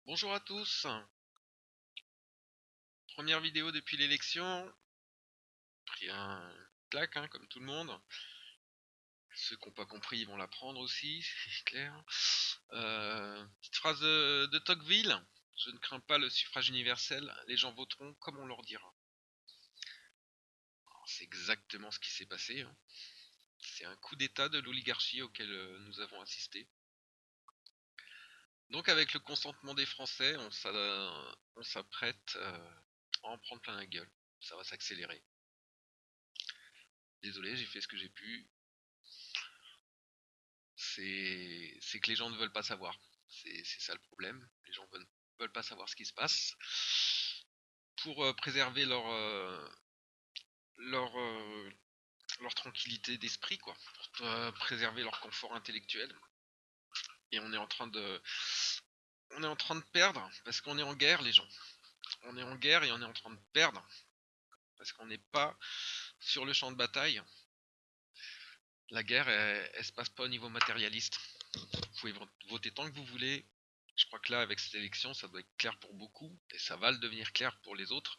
Bonjour à tous, première vidéo depuis l'élection, pris un claque comme tout le monde. Ceux qui n'ont pas compris ils vont l'apprendre aussi, c'est clair. Petite phrase de Tocqueville, je ne crains pas le suffrage universel, les gens voteront comme on leur dira. C'est exactement ce qui s'est passé, hein. C'est un coup d'état de l'oligarchie auquel nous avons assisté. Donc avec le consentement des Français, on s'apprête à en prendre plein la gueule. Ça va s'accélérer. Désolé, j'ai fait ce que j'ai pu. C'est que les gens ne veulent pas savoir. C'est ça le problème. Les gens veulent pas savoir ce qui se passe. Pour préserver leur, euh, leur tranquillité d'esprit, quoi. Pour préserver leur confort intellectuel. Et on est en train de perdre parce qu'on est en guerre, les gens. On est en guerre et on est en train de perdre parce qu'on n'est pas sur le champ de bataille. La guerre, elle se passe pas au niveau matérialiste. Vous pouvez voter tant que vous voulez. Je crois que là, avec cette élection, ça doit être clair pour beaucoup, et ça va le devenir clair pour les autres,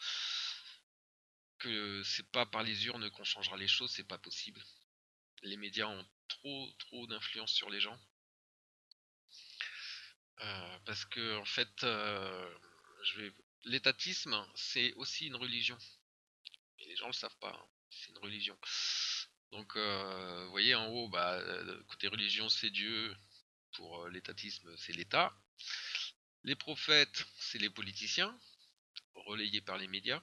que c'est pas par les urnes qu'on changera les choses, c'est pas possible. Les médias ont trop d'influence sur les gens. Parce que, en fait, l'étatisme, c'est aussi une religion. Et les gens le savent pas, hein. C'est une religion. Donc, vous voyez, en haut, côté religion, c'est Dieu. Pour l'étatisme, c'est l'État. Les prophètes, c'est les politiciens, relayés par les médias.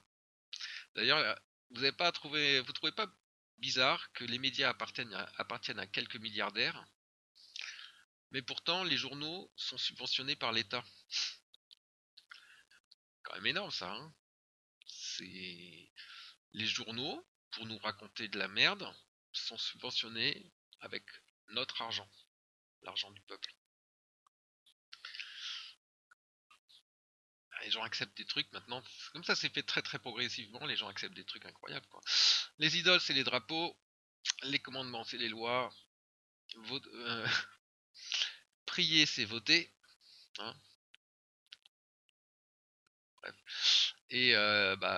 D'ailleurs, vous trouvez pas bizarre que les médias appartiennent à quelques milliardaires, mais pourtant les journaux sont subventionnés par l'État. Quand même énorme ça, hein. C'est les journaux, pour nous raconter de la merde, sont subventionnés avec notre argent, l'argent du peuple. Les gens acceptent des trucs maintenant, comme ça c'est fait très progressivement, les gens acceptent des trucs incroyables, quoi. Les idoles c'est les drapeaux, les commandements c'est les lois, prier c'est voter, hein. Bref. Et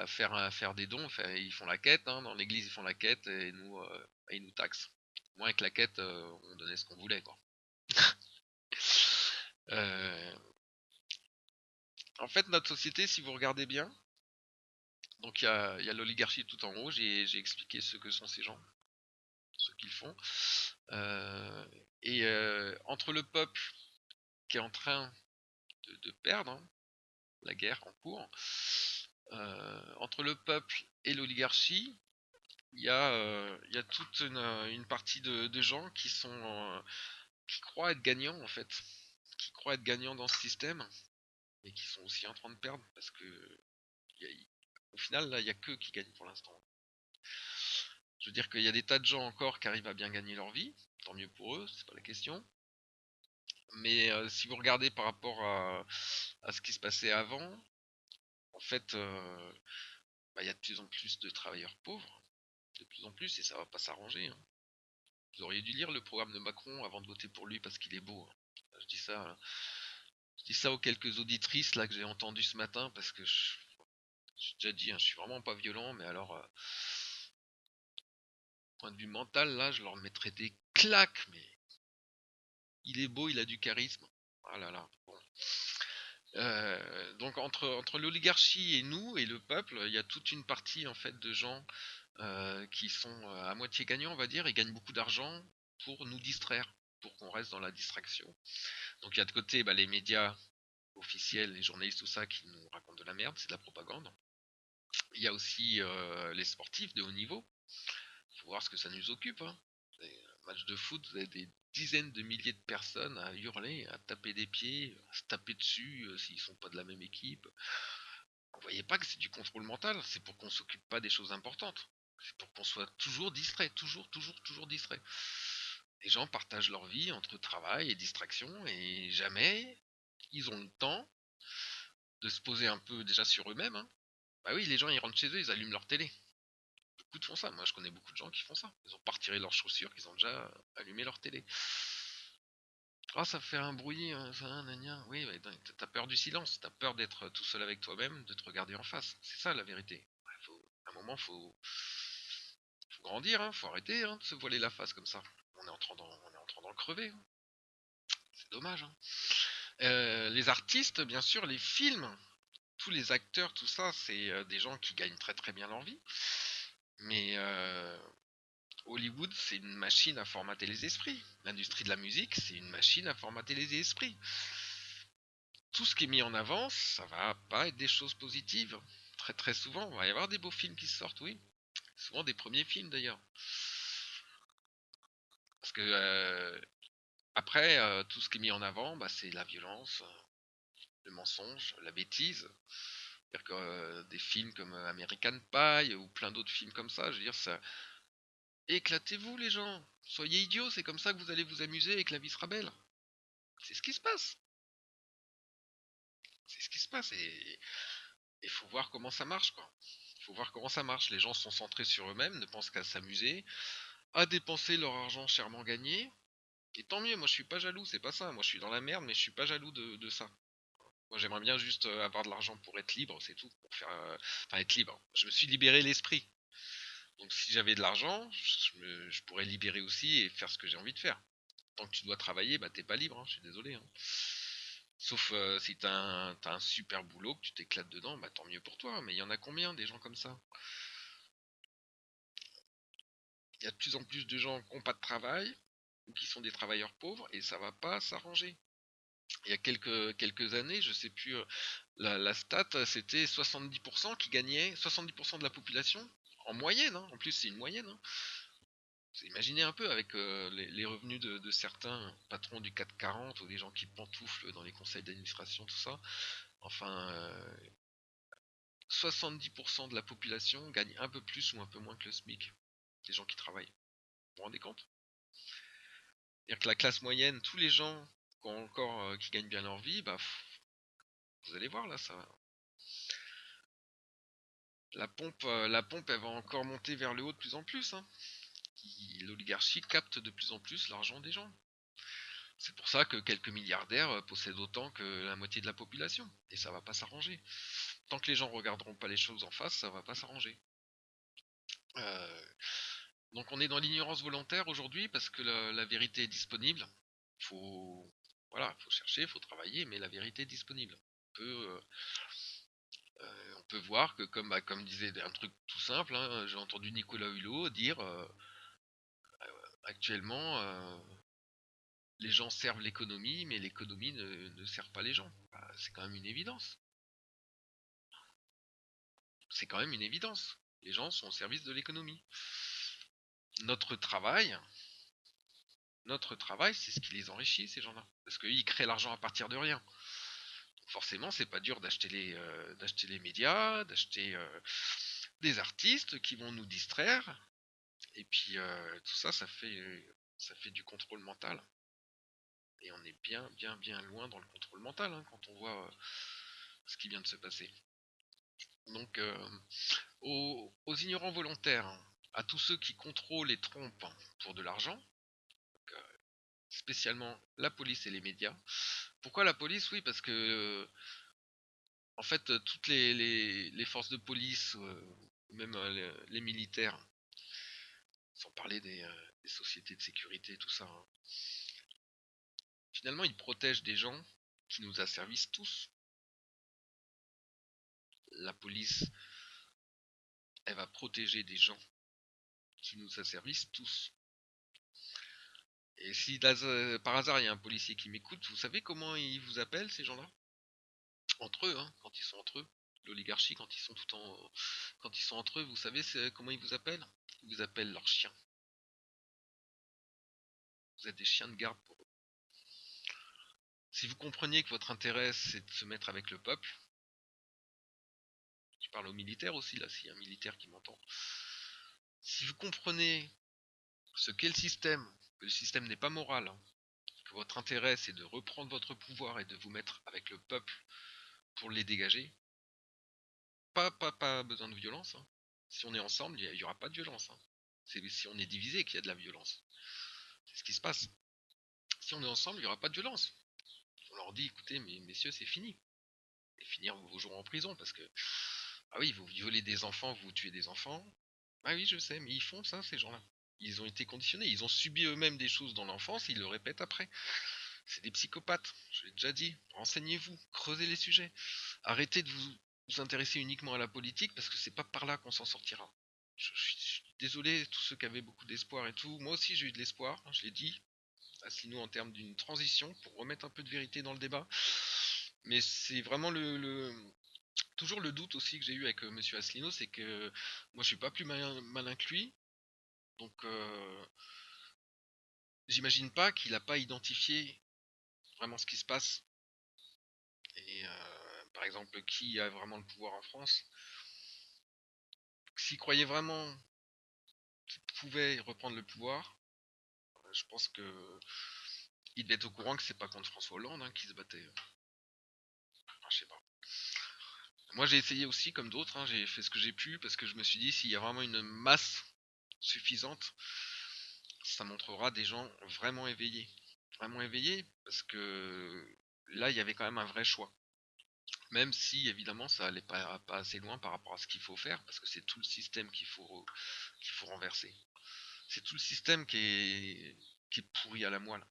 faire des dons, ils font la quête, hein. Dans l'église ils font la quête et ils nous taxent. Moi avec la quête on donnait ce qu'on voulait, quoi. Euh, En fait notre société, si vous regardez bien, donc il y a l'oligarchie tout en haut, j'ai expliqué ce que sont ces gens, ce qu'ils font. Euh, Entre le peuple qui est en train de perdre, hein, la guerre en cours, entre le peuple et l'oligarchie, il y a toute une partie de gens qui croient être gagnants en fait, qui croient être gagnants dans ce système, mais qui sont aussi en train de perdre parce que y a- au final là il y a que qui gagnent pour l'instant. Je veux dire qu'il y a des tas de gens encore qui arrivent à bien gagner leur vie, tant mieux pour eux, c'est pas la question. Mais si vous regardez par rapport à ce qui se passait avant, en fait, il y a de plus en plus de travailleurs pauvres, de plus en plus, et ça va pas s'arranger, hein. Vous auriez dû lire le programme de Macron avant de voter pour lui parce qu'il est beau, hein. Je dis ça aux quelques auditrices là que j'ai entendues ce matin parce que j'ai déjà dit, hein, je suis vraiment pas violent, mais alors, point de vue mental, là, je leur mettrais des claques, mais il est beau, il a du charisme. Ah là là. Bon. Donc entre l'oligarchie et nous et le peuple, il y a toute une partie en fait de gens qui sont à moitié gagnants, on va dire, et gagnent beaucoup d'argent pour nous distraire, pour qu'on reste dans la distraction. Donc il y a de côté les médias officiels, les journalistes, tout ça, qui nous racontent de la merde, c'est de la propagande. Il y a aussi les sportifs de haut niveau. Il faut voir ce que ça nous occupe, hein. Un match de foot, vous avez des dizaines de milliers de personnes à hurler, à taper des pieds, à se taper dessus s'ils sont pas de la même équipe. Vous voyez pas que c'est du contrôle mental, c'est pour qu'on s'occupe pas des choses importantes. C'est pour qu'on soit toujours distrait, toujours distrait. Les gens partagent leur vie entre travail et distraction et jamais ils ont le temps de se poser un peu déjà sur eux-mêmes, hein. Bah oui, les gens ils rentrent chez eux, ils allument leur télé. Beaucoup de font ça, moi je connais beaucoup de gens qui font ça. Ils ont pas retiré leurs chaussures, ils ont déjà allumé leur télé. Oh, ça fait un bruit, ça, gna. Oui, ouais, t'as peur du silence, t'as peur d'être tout seul avec toi-même, de te regarder en face. C'est ça la vérité. Ouais, à un moment, faut grandir, hein, faut arrêter de se voiler la face comme ça. On est en train d'en crever, hein. C'est dommage, hein. Les artistes, bien sûr, les films, tous les acteurs, tout ça, c'est des gens qui gagnent très très bien leur vie. Mais Hollywood, c'est une machine à formater les esprits. L'industrie de la musique, c'est une machine à formater les esprits. Tout ce qui est mis en avant, ça va pas être des choses positives. Très très souvent, il va y avoir des beaux films qui sortent, oui. Souvent des premiers films d'ailleurs. Parce que après, tout ce qui est mis en avant, bah, c'est la violence, le mensonge, la bêtise. C'est-à-dire que des films comme American Pie ou plein d'autres films comme ça, je veux dire, ça. Éclatez-vous les gens, soyez idiots, c'est comme ça que vous allez vous amuser et que la vie sera belle. C'est ce qui se passe. C'est ce qui se passe et il faut voir comment ça marche quoi. Il faut voir comment ça marche. Les gens sont centrés sur eux-mêmes, ne pensent qu'à s'amuser, à dépenser leur argent chèrement gagné. Et tant mieux, moi je suis pas jaloux, c'est pas ça. Moi je suis dans la merde, mais je suis pas jaloux de ça. Moi j'aimerais bien juste avoir de l'argent pour être libre, c'est tout. Pour faire, enfin être libre. Je me suis libéré l'esprit. Donc si j'avais de l'argent, je pourrais libérer aussi et faire ce que j'ai envie de faire. Tant que tu dois travailler, bah t'es pas libre, hein, je suis désolé, hein. Sauf si t'as un super boulot, que tu t'éclates dedans, bah tant mieux pour toi. Mais il y en a combien des gens comme ça? Il y a de plus en plus de gens qui n'ont pas de travail ou qui sont des travailleurs pauvres et ça va pas s'arranger. Il y a quelques années, je sais plus, la stat, c'était 70% qui gagnaient, 70% de la population, en moyenne, hein, en plus c'est une moyenne, hein. Imaginez un peu avec les revenus de certains patrons du CAC 40 ou des gens qui pantouflent dans les conseils d'administration, tout ça. Enfin, 70% de la population gagne un peu plus ou un peu moins que le SMIC. Des gens qui travaillent. Vous vous rendez compte? C'est-à-dire que la classe moyenne, tous les gens qui gagnent bien leur vie, bah, vous allez voir là, ça, la pompe, elle va encore monter vers le haut de plus en plus, hein. L'oligarchie capte de plus en plus l'argent des gens. C'est pour ça que quelques milliardaires possèdent autant que la moitié de la population. Et ça va pas s'arranger. Tant que les gens regarderont pas les choses en face, ça va pas s'arranger. Euh, donc on est dans l'ignorance volontaire aujourd'hui parce que la vérité est disponible. Faut, voilà, faut chercher, faut travailler, mais la vérité est disponible. On peut voir que comme disait un truc tout simple, hein, j'ai entendu Nicolas Hulot dire actuellement les gens servent l'économie, mais l'économie ne sert pas les gens. Bah, c'est quand même une évidence. C'est quand même une évidence. Les gens sont au service de l'économie. Notre travail, notre travail, c'est ce qui les enrichit, ces gens-là. Parce qu'ils créent l'argent à partir de rien. Donc forcément, c'est pas dur d'acheter les médias, d'acheter des artistes qui vont nous distraire. Et puis tout ça, ça fait du contrôle mental. Et on est bien, bien, bien loin dans le contrôle mental hein, quand on voit ce qui vient de se passer. Donc, aux ignorants volontaires, hein, à tous ceux qui contrôlent et trompent pour de l'argent, spécialement la police et les médias. Pourquoi la police? Oui, parce que en fait, toutes les forces de police, même les militaires, sans parler des sociétés de sécurité, tout ça, hein, finalement, ils protègent des gens qui nous asservissent tous. La police, elle va protéger des gens qui nous asservissent tous. Et si par hasard il y a un policier qui m'écoute, vous savez comment ils vous appellent ces gens-là? Entre eux, hein, quand ils sont entre eux. L'oligarchie, quand ils sont entre eux, vous savez comment ils vous appellent? Ils vous appellent leurs chiens. Vous êtes des chiens de garde pour eux. Si vous compreniez que votre intérêt c'est de se mettre avec le peuple, je parle aux militaires aussi là, s'il y a un militaire qui m'entend. Si vous comprenez ce qu'est le système, que le système n'est pas moral, hein, que votre intérêt c'est de reprendre votre pouvoir et de vous mettre avec le peuple pour les dégager, pas besoin de violence, hein. Si on est ensemble, il n'y aura pas de violence, hein. C'est si on est divisé qu'il y a de la violence. C'est ce qui se passe. si on est ensemble, il n'y aura pas de violence. On leur dit, écoutez, mais messieurs, c'est fini. Et finir vos jours en prison, parce que, ah oui, vous violez des enfants, vous tuez des enfants. Ah oui, je sais, mais ils font ça, ces gens-là. Ils ont été conditionnés, ils ont subi eux-mêmes des choses dans l'enfance, ils le répètent après. C'est des psychopathes, je l'ai déjà dit. Renseignez-vous, creusez les sujets. Arrêtez de vous intéresser uniquement à la politique, parce que c'est pas par là qu'on s'en sortira. Je suis désolé, tous ceux qui avaient beaucoup d'espoir et tout. Moi aussi, j'ai eu de l'espoir, hein, je l'ai dit. Asselineau en termes d'une transition pour remettre un peu de vérité dans le débat. Mais c'est vraiment toujours le doute aussi que j'ai eu avec Monsieur Asselineau, c'est que moi je suis pas plus malin que lui, donc j'imagine pas qu'il a pas identifié vraiment ce qui se passe et par exemple qui a vraiment le pouvoir en France. S'il croyait vraiment qu'il pouvait reprendre le pouvoir, je pense que il devait être au courant que c'est pas contre François Hollande qui se battait. Enfin, je sais pas. Moi j'ai essayé aussi comme d'autres, j'ai fait ce que j'ai pu parce que je me suis dit s'il y a vraiment une masse suffisante, ça montrera des gens vraiment éveillés. Vraiment éveillés parce que là il y avait quand même un vrai choix. Même si évidemment ça allait pas assez loin par rapport à ce qu'il faut faire, parce que c'est tout le système qu'il faut renverser. C'est tout le système qui est pourri à la moelle.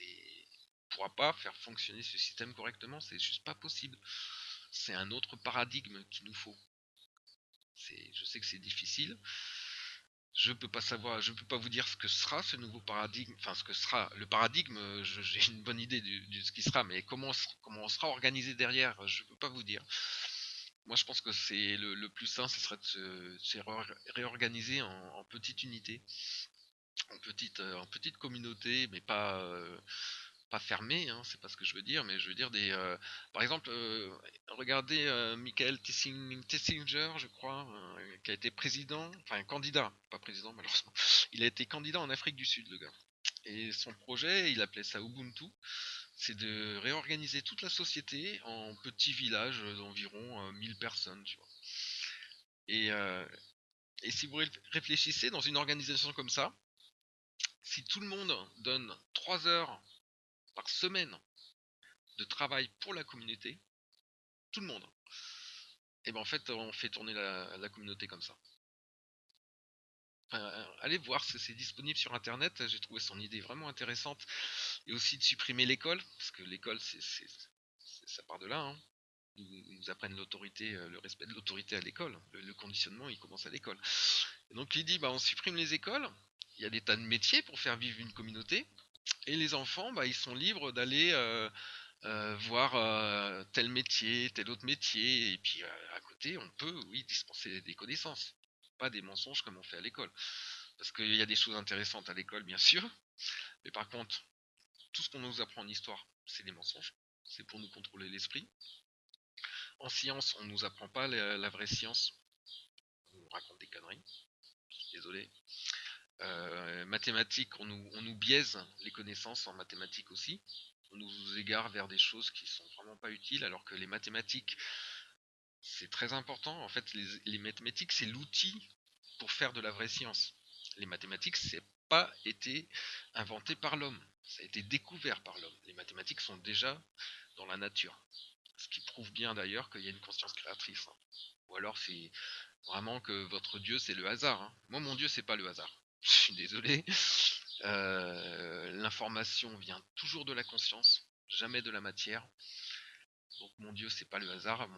On pourra pas faire fonctionner ce système correctement, c'est juste pas possible. C'est un autre paradigme qu'il nous faut. Je sais que c'est difficile. Je peux pas savoir, je peux pas vous dire ce que sera ce nouveau paradigme, enfin ce que sera le paradigme. J'ai une bonne idée de ce qui sera, mais comment on sera organisé derrière, je peux pas vous dire. Moi, je pense que c'est le plus sain, ce serait de se réorganiser en petite unité, en petite communauté, mais pas fermée, c'est pas ce que je veux dire, mais je veux dire par exemple, regardez Michael Tessinger, je crois, qui a été président, enfin candidat, pas président malheureusement, il a été candidat en Afrique du Sud, le gars. Et son projet, il appelait ça Ubuntu, c'est de réorganiser toute la société en petits villages d'environ 1000 personnes, tu vois. Et, euh, et si vous réfléchissez dans une organisation comme ça, si tout le monde donne 3 heures par semaine de travail pour la communauté, tout le monde, et ben en fait on fait tourner la communauté comme ça. Allez voir, c'est disponible sur internet, j'ai trouvé son idée vraiment intéressante. Et aussi de supprimer l'école, parce que l'école ça part de là. Ils nous apprennent l'autorité, le respect de l'autorité à l'école. Le conditionnement il commence à l'école. Et donc il dit on supprime les écoles, il y a des tas de métiers pour faire vivre une communauté, et les enfants ils sont libres d'aller voir tel métier, tel autre métier, et puis à côté, on peut, oui, dispenser des connaissances, pas des mensonges comme on fait à l'école. Parce qu'il y a des choses intéressantes à l'école, bien sûr, mais par contre, tout ce qu'on nous apprend en histoire, c'est des mensonges. C'est pour nous contrôler l'esprit. En science, on nous apprend pas la vraie science. On nous raconte des conneries. Désolé. Mathématiques, on nous biaise les connaissances en mathématiques aussi. On nous égare vers des choses qui sont vraiment pas utiles, alors que les mathématiques, c'est très important. En fait, les mathématiques, c'est l'outil pour faire de la vraie science. Les mathématiques, c'est pas été inventé par l'homme. Ça a été découvert par l'homme. Les mathématiques sont déjà dans la nature. Ce qui prouve bien d'ailleurs qu'il y a une conscience créatrice. Ou alors c'est vraiment que votre Dieu c'est le hasard. Moi mon Dieu c'est pas le hasard. Je suis désolé. L'information vient toujours de la conscience, jamais de la matière. Donc mon Dieu c'est pas le hasard.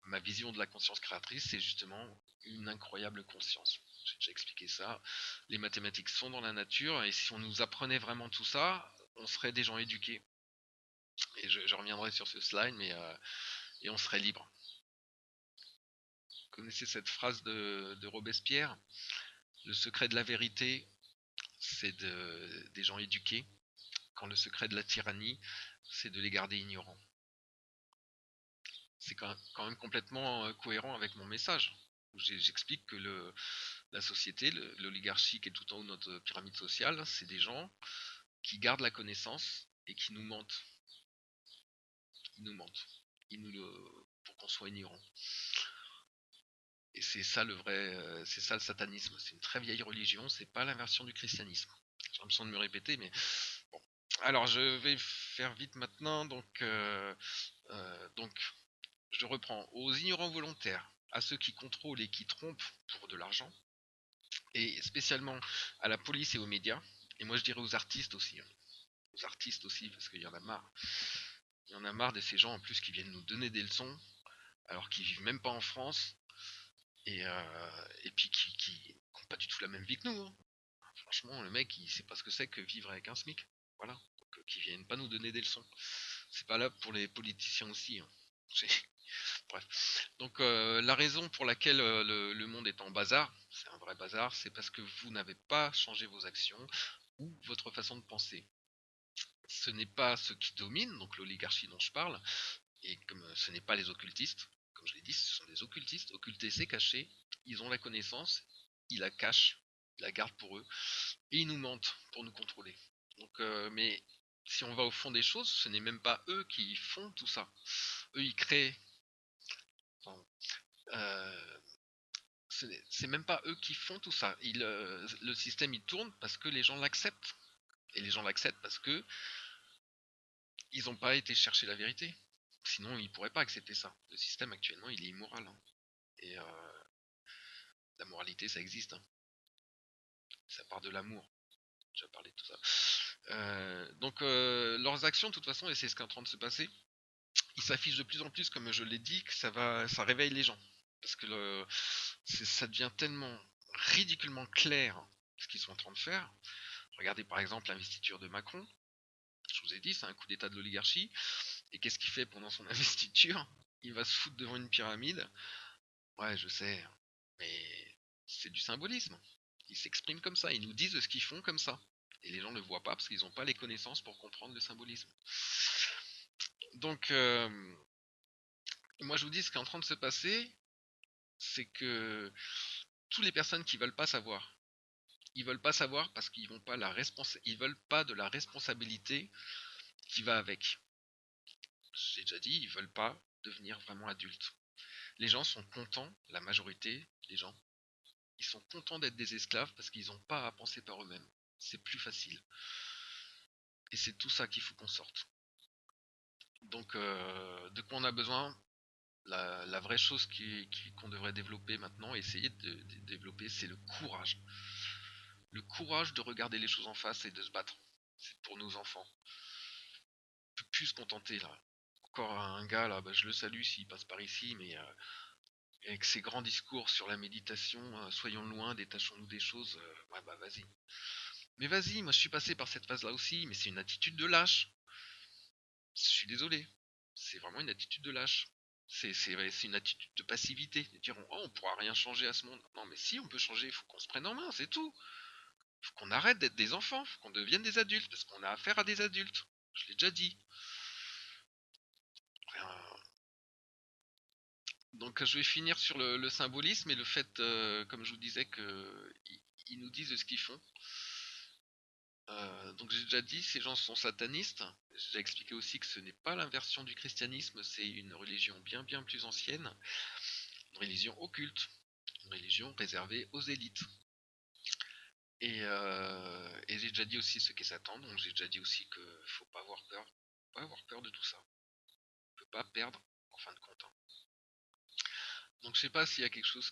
Ma vision de la conscience créatrice c'est justement une incroyable conscience. J'ai déjà expliqué ça. Les mathématiques sont dans la nature et si on nous apprenait vraiment tout ça, on serait des gens éduqués. Et je reviendrai sur ce slide, mais et on serait libre. Vous connaissez cette phrase de Robespierre? Le secret de la vérité, c'est des gens éduqués, quand le secret de la tyrannie, c'est de les garder ignorants. C'est quand même complètement cohérent avec mon message. J'explique que la société, l'oligarchie qui est tout en haut de notre pyramide sociale, c'est des gens qui gardent la connaissance et qui nous mentent. Ils nous mentent. Pour qu'on soit ignorant. Et c'est ça c'est ça le satanisme. C'est une très vieille religion, c'est pas l'inversion du christianisme. J'ai l'impression de me répéter, mais bon. Alors, je vais faire vite maintenant. Donc, je reprends. Aux ignorants volontaires, à ceux qui contrôlent et qui trompent pour de l'argent, et spécialement à la police et aux médias. Et moi, je dirais aux artistes aussi, hein. Aux artistes aussi, parce qu'il y en a marre. Il y en a marre de ces gens en plus qui viennent nous donner des leçons, alors qu'ils vivent même pas en France, et puis qui ont pas du tout la même vie que nous, hein. Franchement, le mec, il sait pas ce que c'est que vivre avec un SMIC. Voilà. Donc, qui viennent pas nous donner des leçons. C'est pas là pour les politiciens aussi, hein. Bref. Donc, la raison pour laquelle le monde est en bazar, c'est un vrai bazar, c'est parce que vous n'avez pas changé vos actions ou votre façon de penser. Ce n'est pas ceux qui dominent, donc l'oligarchie dont je parle, et comme ce n'est pas les occultistes, comme je l'ai dit, ce sont des occultistes. Occulter, c'est cacher. Ils ont la connaissance, ils la cachent, ils la gardent pour eux, et ils nous mentent pour nous contrôler. Donc, mais si on va au fond des choses, ce n'est même pas eux qui font tout ça. Eux, ils créent. Enfin, euh, c'est même pas eux qui font tout ça. Le système il tourne parce que les gens l'acceptent. Et les gens l'acceptent parce que ils n'ont pas été chercher la vérité. Sinon, ils pourraient pas accepter ça. Le système actuellement, il est immoral, hein. Et la moralité, ça existe, hein. Ça part de l'amour. J'ai parlé de tout ça. Donc, leurs actions, de toute façon, et c'est ce qui est en train de se passer, ils s'affichent de plus en plus, comme je l'ai dit, que ça réveille les gens. Parce que ça devient tellement ridiculement clair ce qu'ils sont en train de faire. Regardez par exemple l'investiture de Macron. Je vous ai dit, c'est un coup d'état de l'oligarchie. Et qu'est-ce qu'il fait pendant son investiture? Il va se foutre devant une pyramide. Ouais, je sais, mais c'est du symbolisme. Ils s'expriment comme ça, ils nous disent ce qu'ils font comme ça. Et les gens ne le voient pas parce qu'ils n'ont pas les connaissances pour comprendre le symbolisme. Donc, moi je vous dis, ce qui est en train de se passer, c'est que toutes les personnes qui veulent pas savoir, ils veulent pas savoir parce qu'ils vont pas ils veulent pas de la responsabilité qui va avec. J'ai déjà dit, ils veulent pas devenir vraiment adultes. Les gens sont contents, la majorité des gens, ils sont contents d'être des esclaves parce qu'ils n'ont pas à penser par eux-mêmes. C'est plus facile. Et c'est tout ça qu'il faut qu'on sorte. Donc, de quoi on a besoin? La vraie chose qu'on devrait développer maintenant, essayer de développer, c'est le courage. Le courage de regarder les choses en face et de se battre. C'est pour nos enfants. On peut plus se contenter là. Encore un gars là, bah, je le salue s'il passe par ici, mais avec ses grands discours sur la méditation, soyons loin, détachons-nous des choses, ouais bah vas-y. Mais vas-y, moi je suis passé par cette phase là aussi, mais c'est une attitude de lâche. Je suis désolé. C'est vraiment une attitude de lâche. C'est une attitude de passivité. Ils diront, oh, on pourra rien changer à ce monde. Non, mais si, on peut changer. Il faut qu'on se prenne en main, c'est tout. Il faut qu'on arrête d'être des enfants. Il faut qu'on devienne des adultes. Parce qu'on a affaire à des adultes. Je l'ai déjà dit. Euh, Donc, je vais finir sur le symbolisme et le fait, comme je vous disais, qu'ils nous disent ce qu'ils font. Donc j'ai déjà dit, ces gens sont satanistes. J'ai expliqué aussi que ce n'est pas l'inversion du christianisme, c'est une religion bien bien plus ancienne, une religion occulte, une religion réservée aux élites. Et j'ai déjà dit aussi ce qu'est Satan, donc j'ai déjà dit aussi qu'il ne faut pas avoir peur. Faut pas avoir peur de tout ça. On ne peut pas perdre en fin de compte, hein. Donc je sais pas s'il y a quelque chose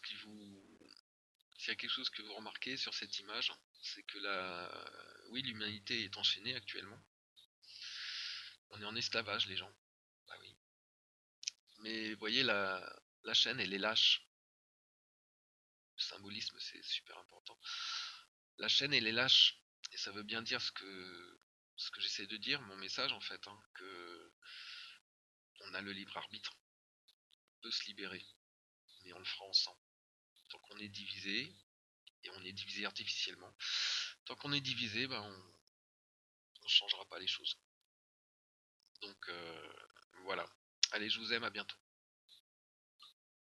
s'il y a quelque chose que vous remarquez sur cette image, c'est que oui, l'humanité est enchaînée actuellement. On est en esclavage, les gens. Bah oui. Mais vous voyez, la chaîne, elle est lâche. Le symbolisme, c'est super important. La chaîne, elle est lâche. Et ça veut bien dire ce que j'essaie de dire, mon message en fait, hein, que on a le libre arbitre. On peut se libérer, mais on le fera ensemble. Tant qu'on est divisé, et on est divisé artificiellement, tant qu'on est divisé, bah on changera pas les choses. Donc voilà. Allez, je vous aime, à bientôt.